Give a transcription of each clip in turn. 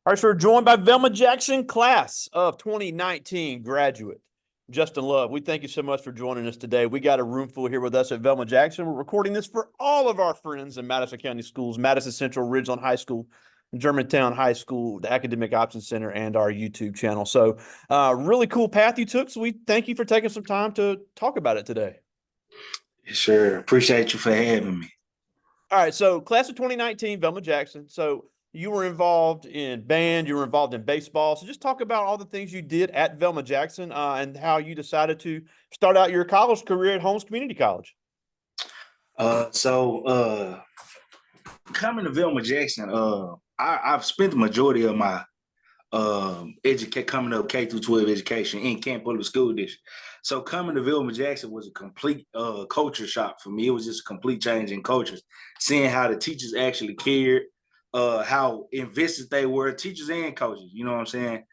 All right, so we're joined by Velma Jackson, class of 2019 graduate, Justin Love. We thank you so much for joining us today. We got a room full here with us at Velma Jackson. We're recording this for all of our friends in Madison County Schools, Madison Central, Ridgeland High School, Germantown High School, the Academic Options Center, and our YouTube channel. So really cool path you took. So we thank you for taking some time to talk about it today. Sure. Appreciate you for having me. All right, so class of 2019, Velma Jackson. So you were involved in band, you were involved in baseball. So just talk about all the things you did at Velma Jackson and how you decided to start out your college career at Holmes Community College. Coming to Velma Jackson, I've spent the majority of my coming up K through 12 education in Camp Public School District. So coming to Velma Jackson was a complete culture shock for me. It was just a complete change in cultures, seeing how the teachers actually cared, how invested they were, teachers and coaches, you know what I'm saying?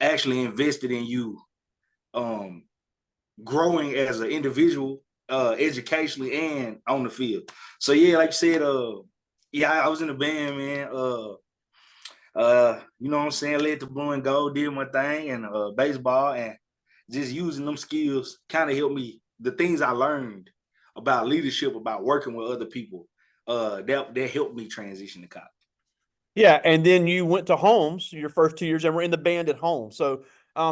Actually invested in you growing as an individual, educationally and on the field. So yeah, like you said, I was in the band, man. You know what I'm saying? Led the blue and gold, did my thing, and baseball, and just using them skills kind of helped me. The things I learned about leadership, about working with other people, that helped me transition to college. Yeah, and then you went to Holmes your first 2 years and were in the band at Holmes. So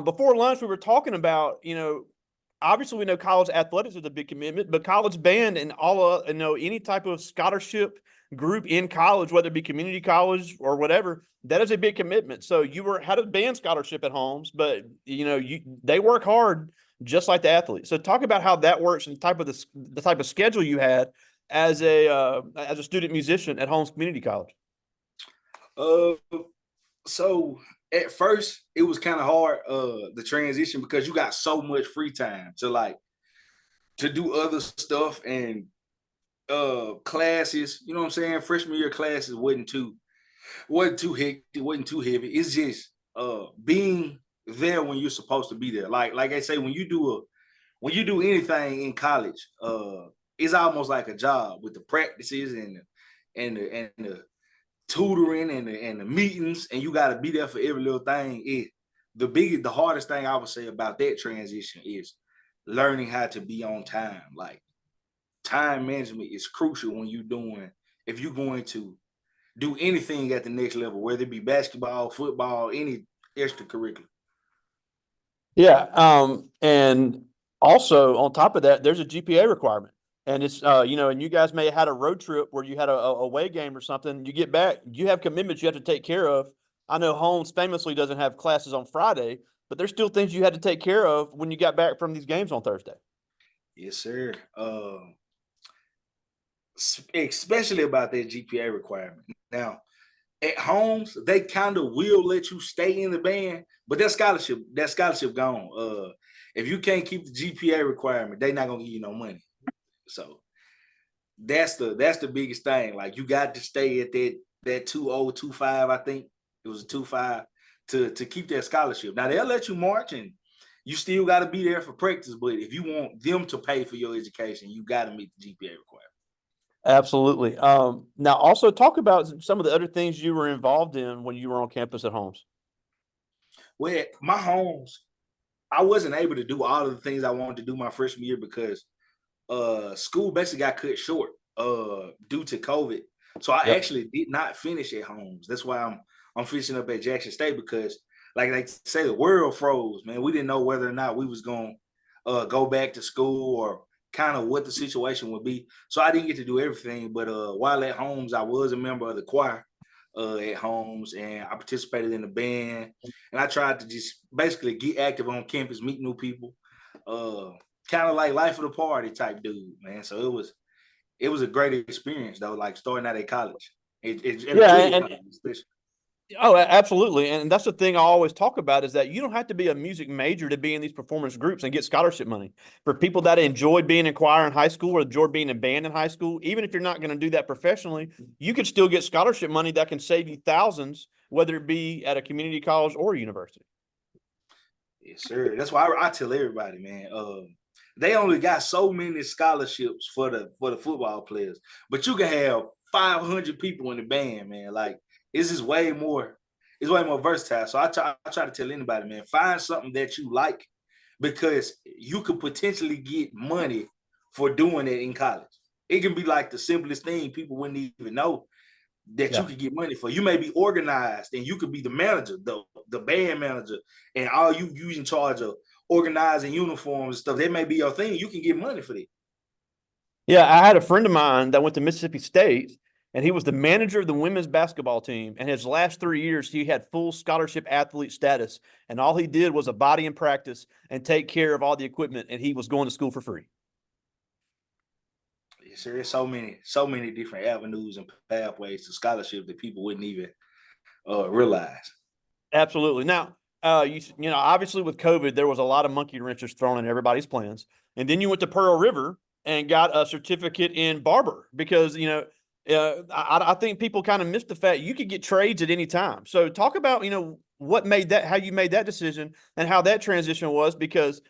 before lunch, we were talking about, obviously we know college athletics is a big commitment, but college band and all, any type of scholarship group in college, whether it be community college or whatever, that is a big commitment. So you had a band scholarship at Holmes, but they work hard just like the athletes. So talk about how that works and the type of schedule you had as a student musician at Holmes Community College. So at first it was kind of hard, the transition, because you got so much free time to do other stuff, and classes, you know what I'm saying? Freshman year classes wasn't too hectic, wasn't too heavy. It's just being there when you're supposed to be there. Like I say, when you do anything in college, it's almost like a job with the practices and the tutoring and the meetings, and you got to be there for every little thing. The hardest thing I would say about that transition is learning how to be on time. Like, time management is crucial if you're going to do anything at the next level, whether it be basketball, football, any extracurricular. Yeah. And also on top of that, there's a GPA requirement. And it's, and you guys may have had a road trip where you had a away game or something. You get back, you have commitments you have to take care of. I know Holmes famously doesn't have classes on Friday, but there's still things you had to take care of when you got back from these games on Thursday. Yes, sir. Especially about that GPA requirement. Now, at Holmes, they kind of will let you stay in the band, but that scholarship gone. If you can't keep the GPA requirement, they're not gonna give you no money. So that's the biggest thing. Like, you got to stay at that 2.025, I think it was a 2.5 to keep that scholarship. Now they'll let you march, and you still got to be there for practice. But if you want them to pay for your education, you got to meet the GPA requirement. Absolutely. Now, also talk about some of the other things you were involved in when you were on campus at Holmes. Well, my Holmes, I wasn't able to do all of the things I wanted to do my freshman year because school basically got cut short due to COVID. So I actually did not finish at Holmes. That's why I'm finishing up at Jackson State, because like they say, the world froze, man. We didn't know whether or not we was going to go back to school or kind of what the situation would be. So I didn't get to do everything, but while at Holmes, I was a member of the choir at Holmes, and I participated in the band, and I tried to just basically get active on campus, meet new people, kind of like life of the party type dude, man. So it was a great experience though, like starting out at college. Oh, absolutely. And that's the thing I always talk about, is that you don't have to be a music major to be in these performance groups and get scholarship money. For people that enjoyed being in choir in high school or enjoyed being in band in high school, even if you're not going to do that professionally, you could still get scholarship money that can save you thousands, whether it be at a community college or a university. Yes, sir. That's why I tell everybody, man, they only got so many scholarships for the football players, but you can have 500 people in the band, man. Like, it's it's way more versatile. So I try to tell anybody, man, find something that you like because you could potentially get money for doing it in college. It can be like the simplest thing people wouldn't even know that you Yeah. could get money for. You may be organized and you could be the manager, the band manager, and all you in charge of organizing uniforms and stuff. That may be your thing. You can get money for that. Yeah, I had a friend of mine that went to Mississippi State, and he was the manager of the women's basketball team. And his last 3 years, he had full scholarship athlete status, and all he did was a body and practice and take care of all the equipment, and he was going to school for free. Yes, sir. There's so many different avenues and pathways to scholarship that people wouldn't even realize. Absolutely. Now, obviously with COVID, there was a lot of monkey wrenches thrown in everybody's plans, and then you went to Pearl River and got a certificate in barber because I think people kind of missed the fact you could get trades at any time. So talk about what made that, how you made that decision, and how that transition was because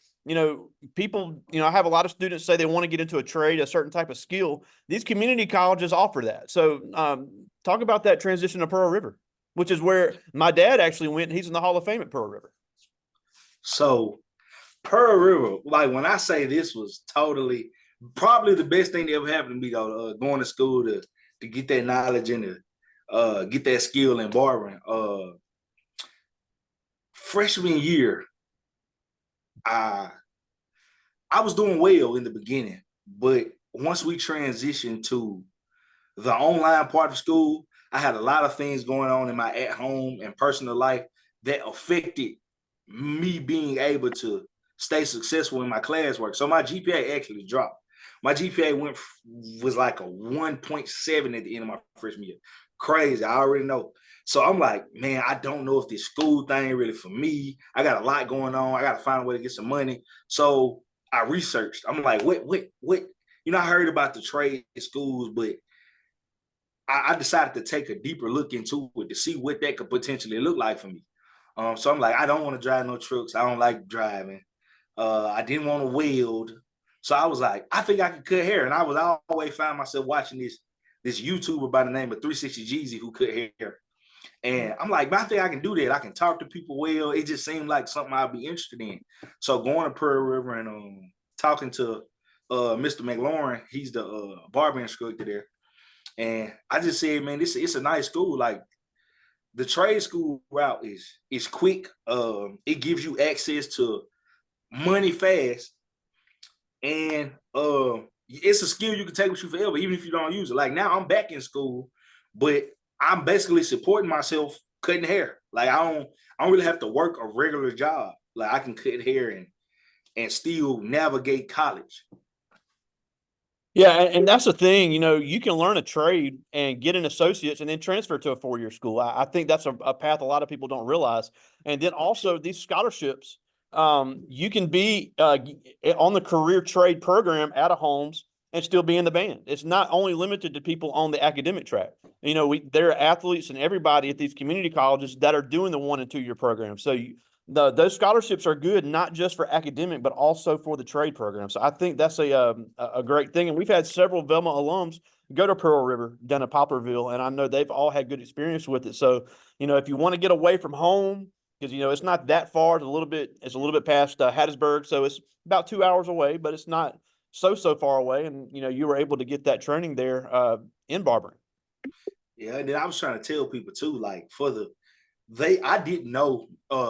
people I have a lot of students say they want to get into a trade, a certain type of skill. These community colleges offer that. So talk about that transition to Pearl River, which is where my dad actually went. He's in the Hall of Fame at Pearl River. So Pearl River, like when I say this was totally probably the best thing that ever happened to me, though, going to school to get that knowledge and to get that skill in barbering. Freshman year, I was doing well in the beginning, but once we transitioned to the online part of school, I had a lot of things going on in my at home and personal life that affected me being able to stay successful in my classwork. So my GPA actually dropped. My GPA was like a 1.7 at the end of my freshman year. Crazy. I already know. So I'm like, man, I don't know if this school thing really for me. I got a lot going on. I got to find a way to get some money. So I researched. I'm like, what? I heard about the trade schools, but I decided to take a deeper look into it to see what that could potentially look like for me. So I'm like, I don't want to drive no trucks. I don't like driving. I didn't want to weld. So I was like, I think I could cut hair. And I was always find myself watching this YouTuber by the name of 360 Jeezy who cut hair. And I'm like, I think I can do that. I can talk to people well. It just seemed like something I'd be interested in. So going to Pearl River and talking to Mr. McLaurin, he's the barber instructor there. And I just said, man, it's a nice school. Like the trade school route is quick. It gives you access to money fast, and it's a skill you can take with you forever, even if you don't use it. Like now, I'm back in school, but I'm basically supporting myself cutting hair. Like I don't really have to work a regular job. Like I can cut hair and still navigate college. Yeah, and that's the thing. You can learn a trade and get an associate's and then transfer to a 4-year school. I think that's a path a lot of people don't realize. And then also these scholarships, you can be on the career trade program at a Holmes and still be in the band. It's not only limited to people on the academic track. There are athletes and everybody at these community colleges that are doing the 1 and 2 year program. So those scholarships are good, not just for academic, but also for the trade program. So I think that's a great thing. And we've had several Velma alums go to Pearl River down at Poplarville, and I know they've all had good experience with it. So, if you want to get away from home, because, it's not that far, it's a little bit past Hattiesburg. So it's about 2 hours away, but it's not so far away. And, you were able to get that training there in barbering. Yeah, and then I was trying to tell people too, like I didn't know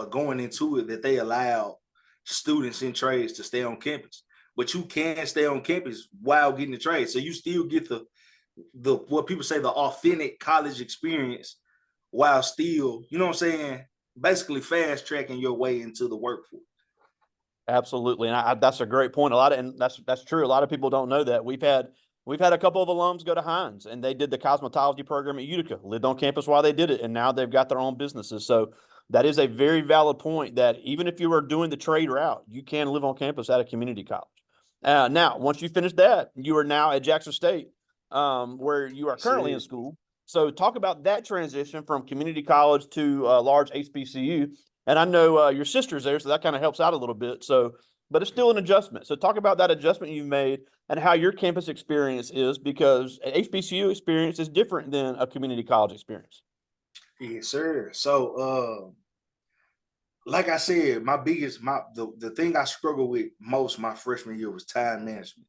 going into it that they allowed students in trades to stay on campus, but you can stay on campus while getting the trade. So you still get the what people say, the authentic college experience while still, you know what I'm saying, basically fast tracking your way into the workforce. Absolutely, and that's a great point. And that's true. A lot of people don't know that. We've had a couple of alums go to Hines, and they did the cosmetology program at Utica, lived on campus while they did it, and now they've got their own businesses. So that is a very valid point that even if you are doing the trade route, you can live on campus at a community college. Now, once you finish that, you are now at Jackson State, where you are currently in school. So talk about that transition from community college to a large HBCU. And I know your sister's there, so that kind of helps out a little bit. So, but it's still an adjustment. So talk about that adjustment you've made and how your campus experience is, because an HBCU experience is different than a community college experience. Yes, sir. So like I said, the thing I struggled with most my freshman year was time management.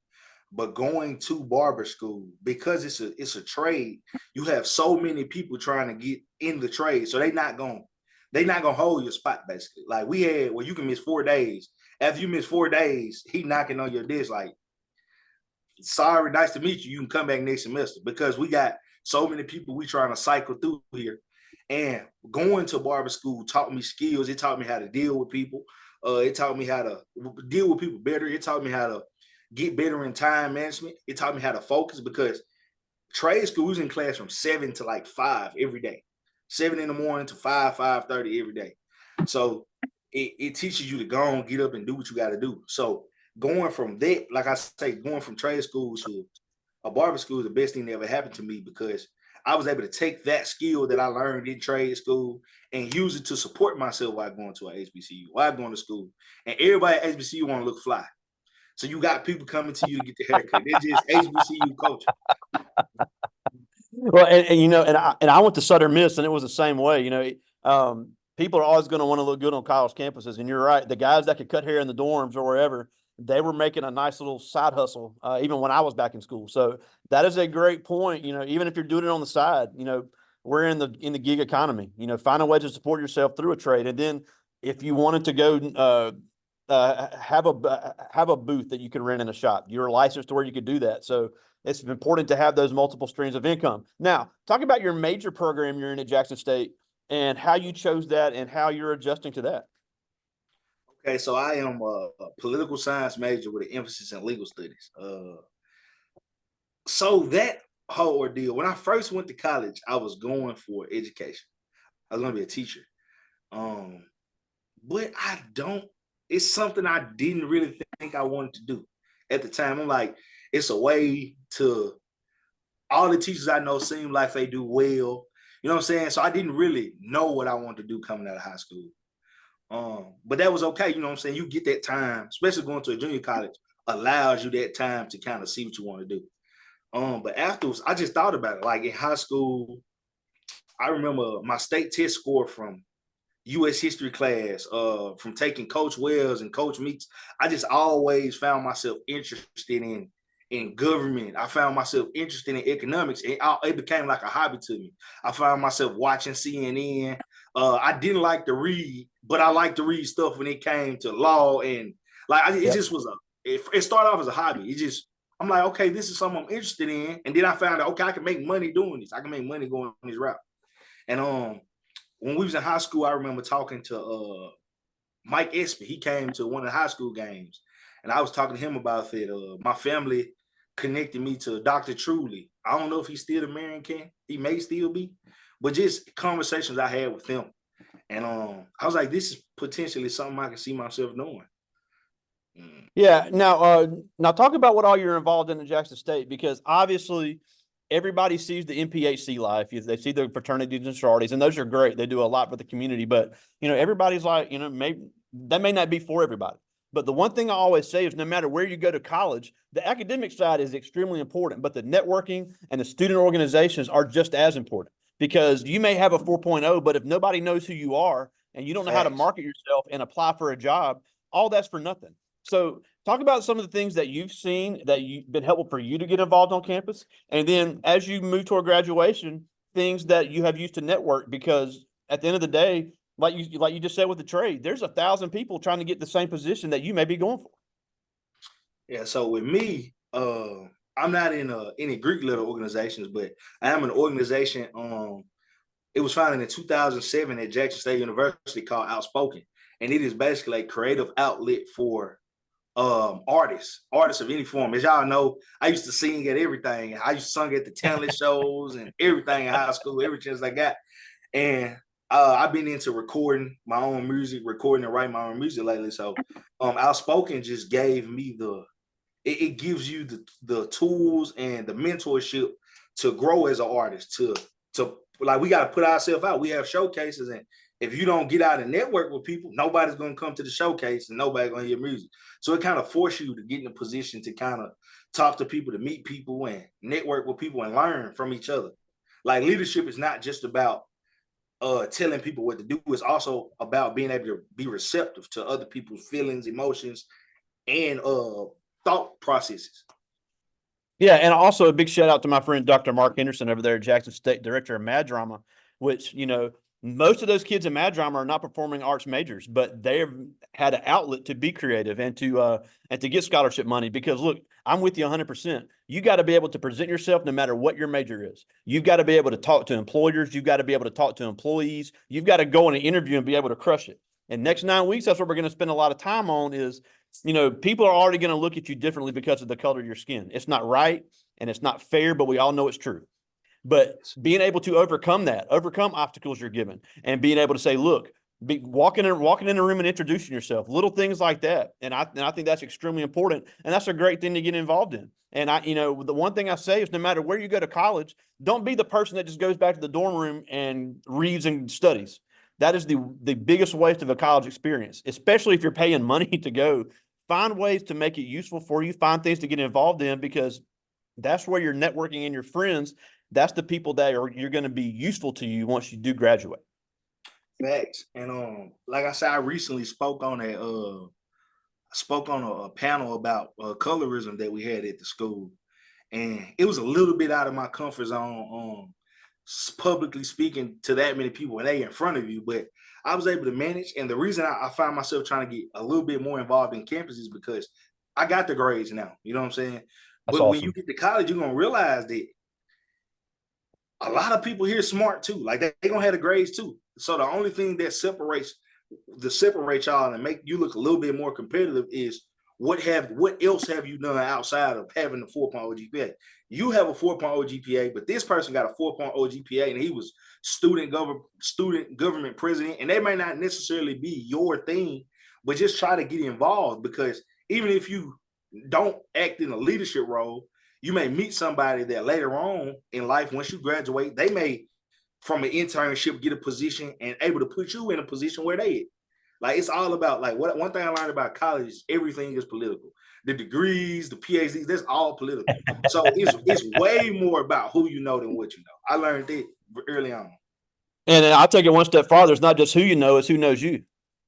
But going to barber school, because it's a trade, you have so many people trying to get in the trade. So they not gonna hold your spot basically. Like we had where you can miss 4 days. After you miss 4 days, he knocking on your desk like, sorry, nice to meet you. You can come back next semester because we got so many people we trying to cycle through here. And going to barber school taught me skills. It taught me how to deal with people. It taught me how to deal with people better. It taught me how to get better in time management. It taught me how to focus because trade school was in class from 7 to like 5 every day. 7 in the morning to 5:30 every day. So it teaches you to go and get up and do what you got to do. So going from that, like I say, going from trade school to a barber school is the best thing that ever happened to me because I was able to take that skill that I learned in trade school and use it to support myself while going to an HBCU, while going to school. And everybody at HBCU want to look fly. So you got people coming to you to get the haircut. It's just HBCU culture. Well, and and I went to Southern Miss, and it was the same way. People are always going to want to look good on college campuses, and you're right. The guys that could cut hair in the dorms or wherever, they were making a nice little side hustle, even when I was back in school. So that is a great point. Even if you're doing it on the side, we're in the gig economy. Find a way to support yourself through a trade, and then if you wanted to go have a booth that you could rent in a shop, you're licensed to where you could do that. So it's important to have those multiple streams of income. Now, talk about your major program you're in at Jackson State and how you chose that and how you're adjusting to that. Okay, so I am a political science major with an emphasis in legal studies. So that whole ordeal, when I first went to college, I was going for education. I was going to be a teacher. Um, but I don't, it's something I didn't really think I wanted to do at the time. I'm like, it's a way to, all the teachers I know seem like they do well. You know what I'm saying? So I didn't really know what I wanted to do coming out of high school. But that was okay. You know what I'm saying? You get that time, especially going to a junior college, allows you that time to kind of see what you want to do. But afterwards, I just thought about it. Like in high school, I remember my state test score from U.S. history class, from taking Coach Wells and Coach Meeks. I just always found myself interested in government. I found myself interested in economics. It became like a hobby to me. I found myself watching CNN. I didn't like to read, but I liked to read stuff when it came to law and like it Yep. just was it started off as a hobby. It just I'm like, okay, this is something I'm interested in. And then I found out, okay, I can make money doing this. I can make money going this route. And when we was in high school, I remember talking to Mike Espy. He came to one of the high school games, and I was talking to him about it. My family connected me to Dr. Truly. I don't know if he's still the Marion King. He may still be, but just conversations I had with him. And I was like, this is potentially something I can see myself doing. Yeah. Now talk about what all you're involved in at Jackson State, because obviously everybody sees the MPHC life. They see the fraternities and sororities, and those are great. They do a lot for the community, but everybody's like, maybe that may not be for everybody. But the one thing I always say is no matter where you go to college, the academic side is extremely important, but the networking and the student organizations are just as important, because you may have a 4.0, but if nobody knows who you are and you don't know how to Facts. market yourself and apply for a job, all that's for nothing. So talk about some of the things that you've seen that you've been helpful for you to get involved on campus. And then as you move toward graduation, things that you have used to network, because at the end of the day, like you just said with the trade, there's 1,000 people trying to get the same position that you may be going for. Yeah. So with me, I'm not in any Greek letter organizations, but I am an organization. It was founded in 2007 at Jackson State University called Outspoken, and it is basically a creative outlet for artists of any form. As y'all know, I used to sing at everything. I used to sing at the talent shows and everything in high school, every chance I got. And I've been into recording my own music, recording and writing my own music lately. So Outspoken just gave me it gives you the tools and the mentorship to grow as an artist, to like we got to put ourselves out. We have showcases, and if you don't get out and network with people, nobody's going to come to the showcase and nobody's going to hear music. So it kind of forces you to get in a position to kind of talk to people, to meet people and network with people and learn from each other. Like leadership is not just about telling people what to do. It's also about being able to be receptive to other people's feelings, emotions, and thought processes. Yeah, and also a big shout out to my friend Dr. Mark Henderson over there at Jackson State, director of Mad Drama, which, most of those kids in Mad Drama are not performing arts majors, but they've had an outlet to be creative and to get scholarship money. Because look, I'm with you 100%. You got to be able to present yourself no matter what your major is. You've got to be able to talk to employers. You've got to be able to talk to employees. You've got to go on an interview and be able to crush it. And next 9 weeks, that's what we're going to spend a lot of time on is people are already going to look at you differently because of the color of your skin. It's not right and it's not fair, but we all know it's true. But being able to overcome obstacles you're given, and being able to say, look, walking in the room and introducing yourself, little things like that. And I think that's extremely important. And that's a great thing to get involved in. And the one thing I say is no matter where you go to college, don't be the person that just goes back to the dorm room and reads and studies. That is the biggest waste of a college experience, especially if you're paying money to go. Find ways to make it useful for you. Find things to get involved in, because that's where you're networking and your friends. That's the people that you're going to be useful to you once you do graduate. Facts. And like I said, I recently spoke on a panel about colorism that we had at the school, and it was a little bit out of my comfort zone publicly speaking to that many people and they in front of you, but I was able to manage. And the reason I find myself trying to get a little bit more involved in campus is because I got the grades now, you know what I'm saying? That's But awesome. when you get to college, you're gonna realize that a lot of people here smart too. Like they're gonna have the grades too. So the only thing that separates y'all and make you look a little bit more competitive is what else have you done outside of having the 4.0 GPA? You have a 4.0 GPA, but this person got a 4.0 GPA and he was student government president, and they may not necessarily be your thing, but just try to get involved, because even if you don't act in a leadership role, you may meet somebody that later on in life, once you graduate, they may from an internship get a position and able to put you in a position where they at. Like it's all about like one thing I learned about college is everything is political. The degrees, the PhDs, that's all political. So it's way more about who you know than what you know. I learned that early on. And I'll take it one step farther. It's not just who you know, it's who knows you.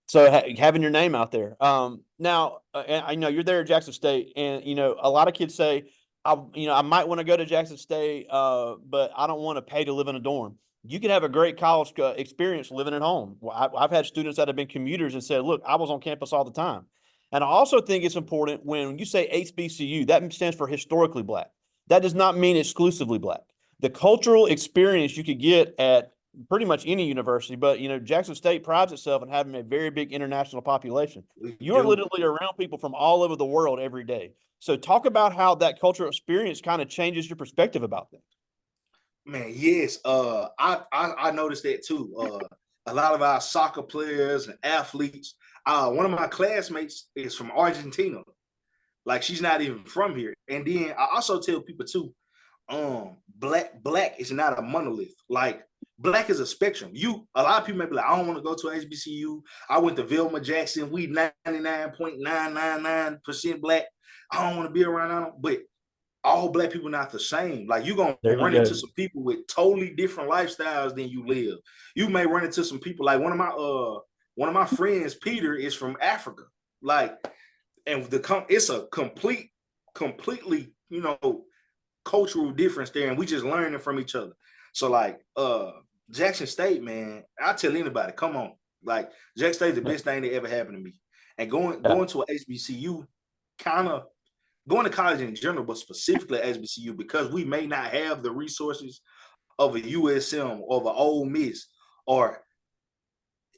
So having your name out there. Now, and I know you're there at Jackson State, and a lot of kids say, I might want to go to Jackson State, but I don't want to pay to live in a dorm. You can have a great college experience living at home. I've had students that have been commuters and said, look, I was on campus all the time. And I also think it's important when you say HBCU, that stands for historically Black. That does not mean exclusively Black. The cultural experience you could get at pretty much any university, but Jackson State prides itself on having a very big international population. You're literally around people from all over the world every day. So talk about how that cultural experience kind of changes your perspective about things. Man, yes. I noticed that too. A lot of our soccer players and athletes. One of my classmates is from Argentina. Like she's not even from here. And then I also tell people too, black is not a monolith. Like Black is a spectrum. A lot of people may be like, I don't want to go to HBCU. I went to Velma Jackson. We 99.999% Black. I don't want to be around them. But all Black people not the same. Like you're gonna run into some people with totally different lifestyles than you live. You may run into some people like one of my friends, Peter, is from Africa. Like, and it's a completely, cultural difference there, and we just learning from each other. So like Jackson State, man, I tell anybody, come on. Like Jackson State is the best thing that ever happened to me. And going to an HBCU, kind of going to college in general, but specifically HBCU, because we may not have the resources of a USM or of an Ole Miss, or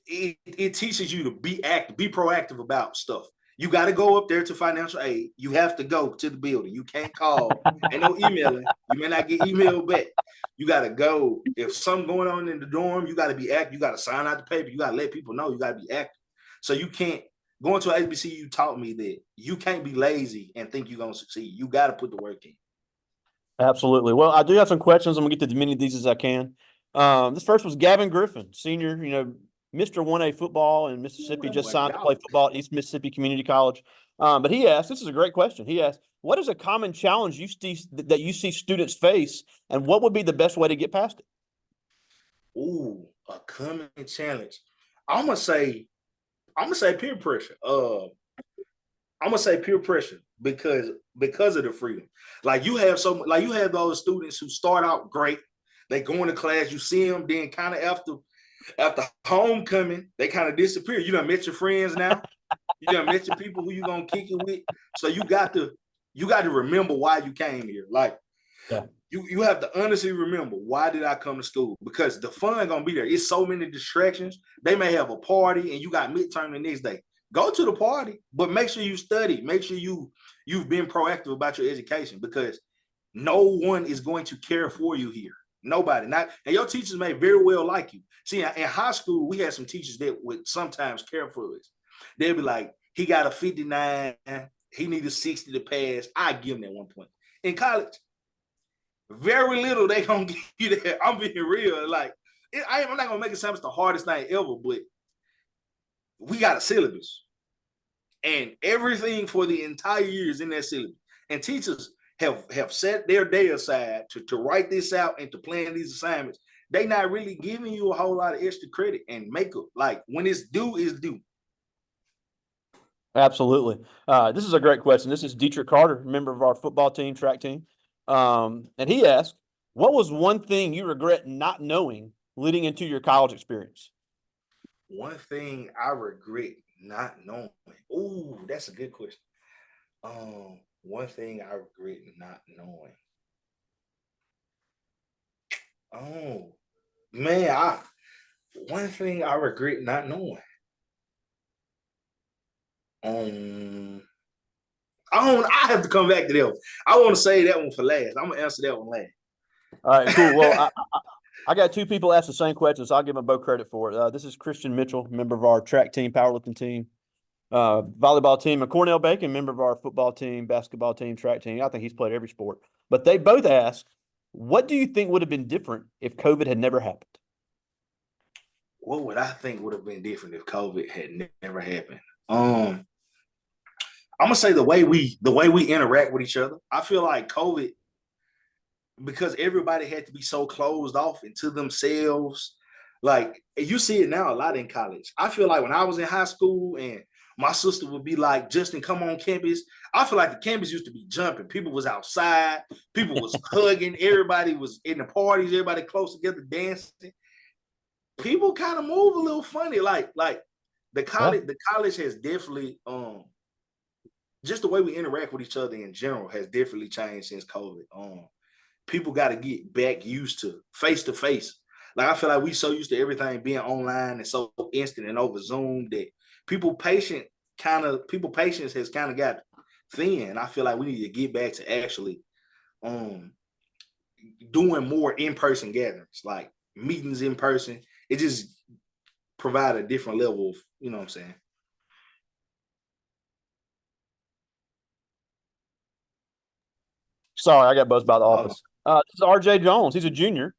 it teaches you to be proactive about stuff. You got to go up there to financial aid. You have to go to the building. You can't call. Ain't no emailing. You may not get emailed back. You got to go. If something going on in the dorm, you got to be active. You got to sign out the paper. You got to let people know. You got to be active. So you can't. Going to HBCU taught me that you can't be lazy and think you're going to succeed. You got to put the work in. Absolutely. Well, I do have some questions. I'm going to get to as many of these as I can. This first was Gavin Griffin, senior, Mr. 1A football in Mississippi, just signed to play football at East Mississippi Community College. But he asked, this is a great question. He asked, what is a common challenge that you see students face, and what would be the best way to get past it? Ooh, A coming challenge. I'm gonna say peer pressure. I'm gonna say peer pressure because of the freedom. Like you have you have those students who start out great. They go into class, you see them, then kind of after homecoming, they kind of disappear. You done met your friends now. You done met your people who you gonna kick it with. So you got to remember why you came here. Like Yeah. you have to honestly remember, why did I come to school? Because the fun gonna be there. It's so many distractions. They may have a party and you got midterm the next day. Go to the party, but make sure you study. Make sure you've been proactive about your education, because no one is going to care for you here. Nobody. Not, and your teachers may very well like you. See, in high school, we had some teachers that would sometimes care for us. They'd be like, he got a 59, he needed 60 to pass. I give him that 1 point. In college, very little they gonna give you that. I'm being real. Like, I'm not gonna make it sound it's the hardest thing ever, but we got a syllabus, and everything for the entire year is in that syllabus. And teachers have set their day aside to write this out and to plan these assignments. They not really giving you a whole lot of extra credit and makeup. Like, when it's due, it's due. Absolutely. This is a great question. This is Dietrich Carter, member of our football team, track team. And he asked, what was one thing you regret not knowing leading into your college experience? One thing I regret not knowing. Ooh, that's a good question. One thing I regret not knowing. Oh man, one thing I regret not knowing. I have to come back to that one. I want to say that one for last. I'm gonna answer that one last. All right, cool. Well, I got two people ask the same question, so I'll give them both credit for it. This is Christian Mitchell, member of our track team, powerlifting team, volleyball team, and Cornell Bacon, member of our football team, basketball team, track team. I think he's played every sport. But they both asked, what do you think would have been different if COVID had never happened? What would I think would have been different if COVID had never happened? I'm gonna say the way we interact with each other. I feel like COVID, because everybody had to be so closed off into themselves. Like, you see it now a lot in college. I feel like when I was in high school and my sister would be like, Justin, come on campus. I feel like the campus used to be jumping. People was outside, people was hugging, everybody was in the parties, everybody close together dancing. People kind of move a little funny. Like the college has definitely just the way we interact with each other in general has definitely changed since COVID. People got to get back used to face. Like, I feel like we so used to everything being online and so instant and over Zoom that people patience has kind of got thin. I feel like we need to get back to actually doing more in-person gatherings, like meetings in person. It just provide a different level of, you know what I'm saying? Sorry, I got buzzed by the office. This is RJ Jones. He's a junior.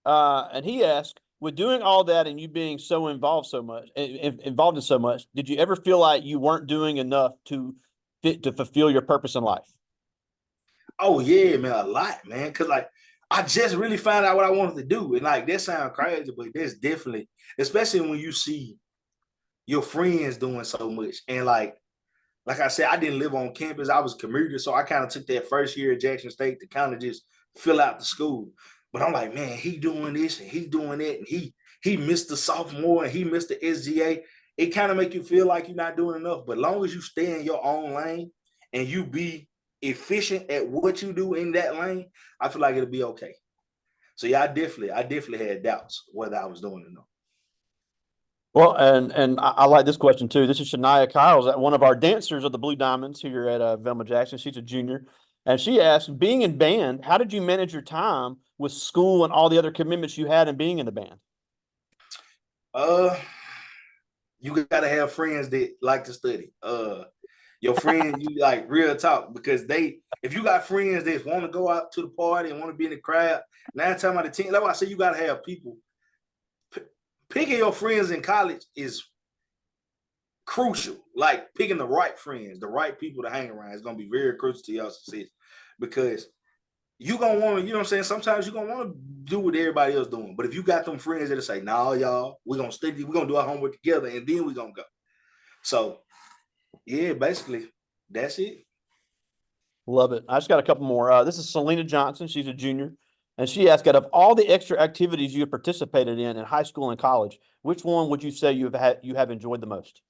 And he asked, with doing all that and you being so involved in so much, did you ever feel like you weren't doing enough to fulfill your purpose in life? Oh yeah, man, a lot, man. Cause like I just really found out what I wanted to do. And like that sounds crazy, but that's definitely, especially when you see your friends doing so much. And like I said, I didn't live on campus. I was a commuter, so I kind of took that first year at Jackson State to kind of just fill out the school. But I'm like, man, he doing this and he doing that, and he missed the sophomore and he missed the SGA. It kind of make you feel like you're not doing enough. But long as you stay in your own lane and you be efficient at what you do in that lane, I feel like it'll be okay. So yeah, I definitely had doubts whether I was doing it or not. Well, and I like this question too. This is Shania Kyles, one of our dancers of the Blue Diamonds here at Velma Jackson. She's a junior. And she asked, being in band, how did you manage your time with school and all the other commitments you had in being in the band? Uh, you gotta have friends that like to study. Your friends, you like real talk, because if you got friends that want to go out to the party and want to be in the crowd, 9 times out of 10, that's why I say you gotta have people. Picking your friends in college is crucial. Like, picking the right friends, the right people to hang around is gonna be very crucial to your success, because you gonna want to, you know what I'm saying? Sometimes you're gonna want to do what everybody else doing. But if you got them friends that'll say, nah, y'all, we're gonna study, we're gonna do our homework together, and then we're gonna go. So yeah, basically, that's it. Love it. I just got a couple more. This is Selena Johnson. She's a junior. And she asked, out of all the extra activities you have participated in high school and college, which one would you say you have enjoyed the most?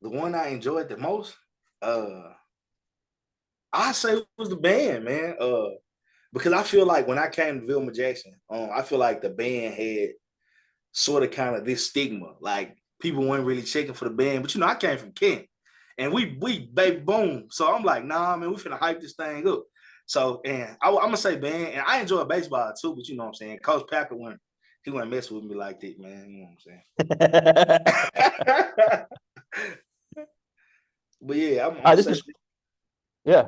The one I enjoyed the most, I say it was the band, man. Because I feel like when I came to Vilma Jackson, I feel like the band had sort of kind of this stigma, like people weren't really checking for the band. But I came from Kent, and we baby boom. So I'm like, nah, man, we finna hype this thing up. So, and I'm gonna say band, and I enjoy baseball too. But you know what I'm saying, Coach Packer he wouldn't mess with me like that, man. You know what I'm saying? But yeah, I'm gonna This say is yeah.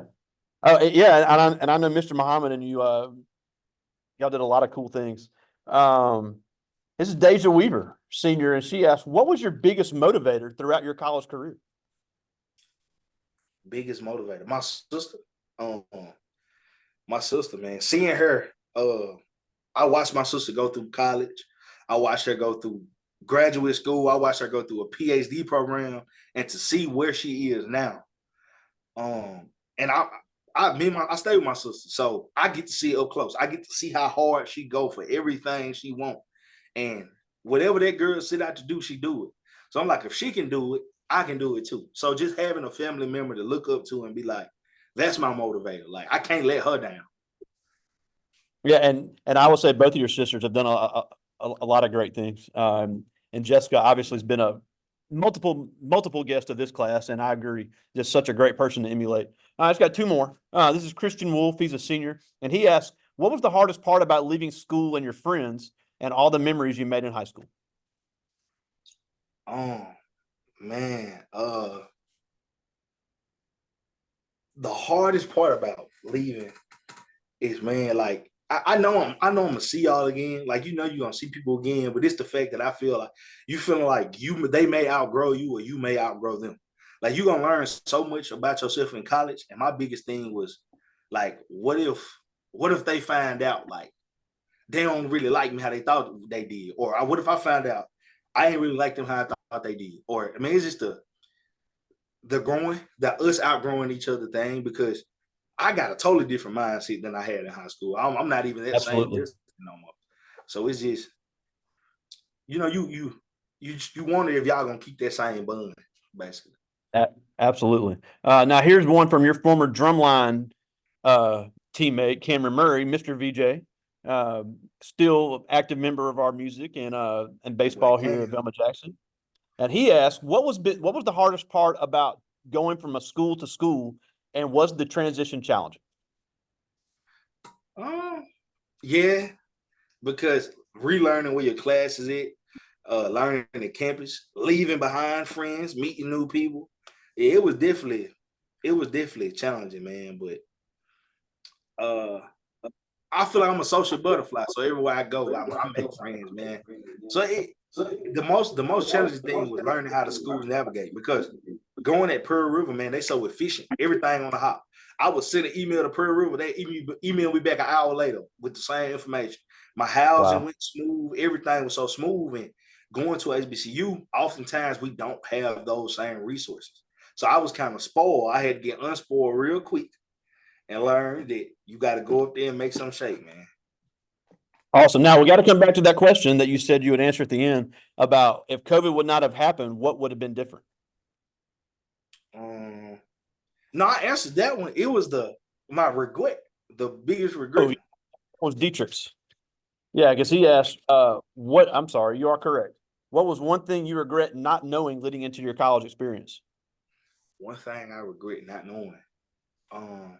Oh yeah, and I know Mr. Muhammad and you y'all did a lot of cool things. Um, this is Deja Weaver, senior, and she asked, what was your biggest motivator throughout your college career? biggest motivator. Um, my sister, man, seeing her. I watched my sister go through college. I watched her go through graduate school. I watched her go through a PhD program, and to see where she is now. And I stay with my sister, so I get to see it up close. I get to see how hard she go for everything she want, and whatever that girl set out to do, she do it. So I'm like, if she can do it, I can do it too. So just having a family member to look up to and be like, that's my motivator. Like I can't let her down. Yeah, and I will say both of your sisters have done a lot of great things. And Jessica obviously has been a multiple guest of this class, and I agree, just such a great person to emulate. I just got two more. This is Christian Wolf. He's a senior, and he asked, "What was the hardest part about leaving school and your friends and all the memories you made in high school?" Oh man, the hardest part about leaving is, man, like I know I'm gonna see y'all again. Like you're gonna see people again, but it's the fact that I feel like you feeling like they may outgrow you or you may outgrow them. Like you're gonna learn so much about yourself in college. And my biggest thing was like, what if they find out like they don't really like me how they thought they did, or what if I found out I ain't really like them how I thought they did, or I mean it's just the us outgrowing each other thing because I got a totally different mindset than I had in high school. I'm not even that same Absolutely. person no more. So it's just, you wonder if y'all gonna keep that same bond, basically. Absolutely. Now here's one from your former drumline teammate, Cameron Murray, Mr. VJ, still active member of our music and Boy, baseball here at Cam. Velma Jackson. And he asked, what was the hardest part about going from a school to school, and was the transition challenging? Um, yeah, because relearning where your class is at, learning the campus, leaving behind friends, meeting new people. Yeah, it was definitely challenging, man. But uh I feel like I'm a social butterfly. So everywhere I go, I make friends, man. So the most challenging thing was learning how the schools navigate because going at Pearl River, man, they so efficient. Everything on the hop. I would send an email to Pearl River. They email me back an hour later with the same information. My housing Wow. went smooth. Everything was so smooth. And going to HBCU, oftentimes we don't have those same resources. So I was kind of spoiled. I had to get unspoiled real quick and learn that you got to go up there and make some shake, man. Awesome. Now we got to come back to that question that you said you would answer at the end about if COVID would not have happened, what would have been different? Um, no, I answered that one. It was my regret, the biggest Oh, regret. it was Dietrich's. Yeah, because he asked, I'm sorry, you are correct. What was one thing you regret not knowing leading into your college experience? One thing I regret not knowing. Um,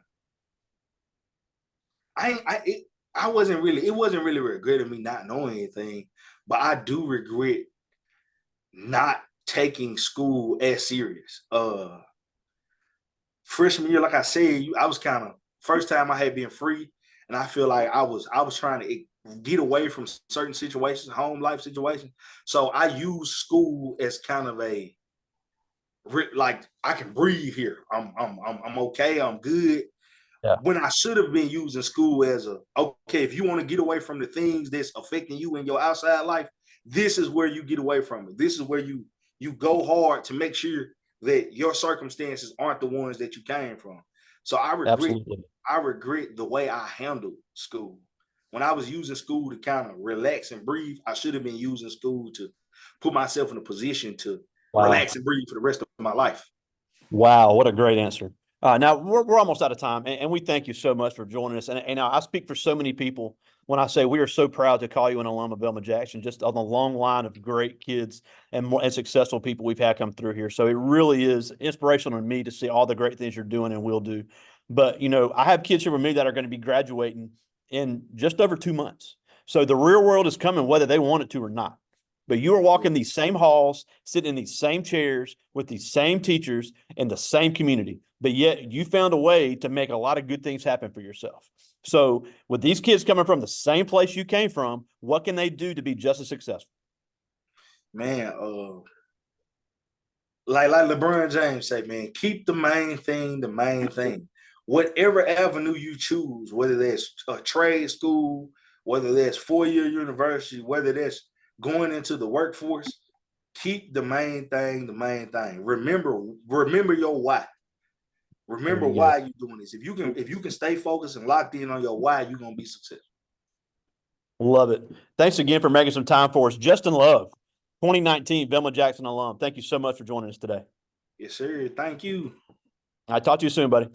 I wasn't really. It wasn't really regretting me not knowing anything, but I do regret not taking school as serious. Freshman year, like I said, I was kind of first time I had been free, and I feel like I was trying to get away from certain situations, home life situations. So I use school as kind of like I can breathe here. I'm okay. I'm good. Yeah. when I should have been using school as a, okay, if you want to get away from the things that's affecting you in your outside life, this is where you get away from it. This is where you go hard to make sure that your circumstances aren't the ones that you came from. So Absolutely. I regret the way I handled school. When I was using school to kind of relax and breathe, I should have been using school to put myself in a position to Wow. relax and breathe for the rest of my life. Wow. What a great answer. Now we're almost out of time, and we thank you so much for joining us. And I speak for so many people when I say we are so proud to call you an alum of Belma Jackson, just on the long line of great kids and successful people we've had come through here. So it really is inspirational to me to see all the great things you're doing and will do. But I have kids here with me that are going to be graduating in just over 2 months. So the real world is coming, whether they want it to or not. But you are walking these same halls, sitting in these same chairs with these same teachers in the same community. But yet you found a way to make a lot of good things happen for yourself. So with these kids coming from the same place you came from, what can they do to be just as successful? Man, like LeBron James say, man, keep the main thing the main thing. Whatever avenue you choose, whether that's a trade school, whether that's four-year university, whether that's going into the workforce, keep the main thing the main thing. Remember your why. Remember why you're doing this. If you can stay focused and locked in on your why, you're gonna be successful. Love it. Thanks again for making some time for us. Justin Love, 2019 Belma Jackson alum. Thank you so much for joining us today. Yes, sir. Thank you. I talk to you soon, buddy.